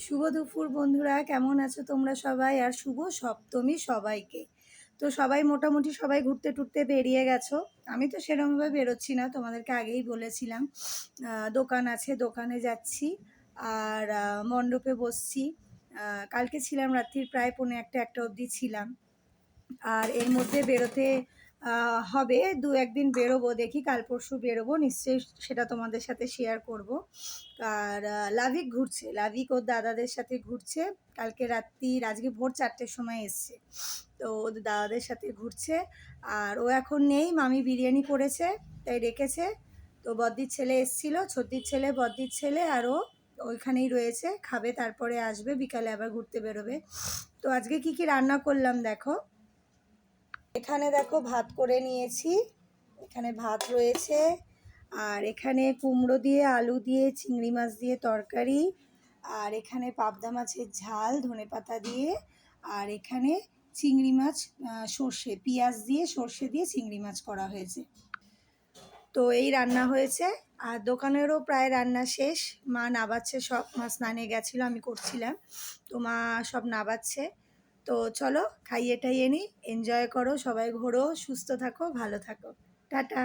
শুভ দুপুর বন্ধুরা, কেমন আছো তোমরা সবাই? আর শুভ সপ্তমী সবাইকে। তো সবাই মোটামুটি সবাই ঘুরতে টুরতে বেরিয়ে গেছো। আমি তো সেরকমভাবে বেরোচ্ছি না, তোমাদেরকে আগেই বলেছিলাম। দোকান আছে, দোকানে যাচ্ছি। আর মণ্ডপে বসছি। কালকে ছিলাম রাত্রির প্রায় 1:45 অবধি ছিলাম। আর এর মধ্যে বেরোতে হবে, 2-1 দিন বেরোবো, দেখি কাল পরশু বেরোবো, নিশ্চয়ই সেটা তোমাদের সাথে শেয়ার করব। আর লাভিক ঘুরছে, লাভিক ওর দাদাদের সাথে ঘুরছে। কালকে আজকে ভোর 4টের সময় এসছে। তো ওদের দাদাদের সাথে ঘুরছে। আর ও এখন নেই, মামি বিরিয়ানি করেছে তাই রেখেছে। তো বদ্দির ছেলে এসছিল, ছোটদির ছেলে, বদ্দির ছেলে, আর ও ওইখানেই রয়েছে, খাবে তারপরে আসবে, বিকালে আবার ঘুরতে বেরোবে। তো আজকে কি কি রান্না করলাম দেখো। এখানে দেখো ভাত করে নিয়েছি, এখানে ভাত রয়েছে। আর এখানে কুমড়ো দিয়ে, আলু দিয়ে, চিংড়ি মাছ দিয়ে তরকারি। আর এখানে পাবদা মাছের ঝাল ধনেপাতা দিয়ে। আর এখানে চিংড়ি মাছ, সর্ষে পেঁয়াজ দিয়ে, সর্ষে দিয়ে চিংড়ি মাছ করা হয়েছে। তো এই রান্না হয়েছে। আর দোকানেরও প্রায় রান্না শেষ। মা নাবাচ্ছে সব, মা স্নানে গেছিলো, আমি করছিলাম। তো মা সব নাবাচ্ছে। তো চলো খাইয়ে টাইয়ে নিই, এনজয় করো, সবাই ঘোরো, সুস্থ থাকো, ভালো থাকো। টাটা।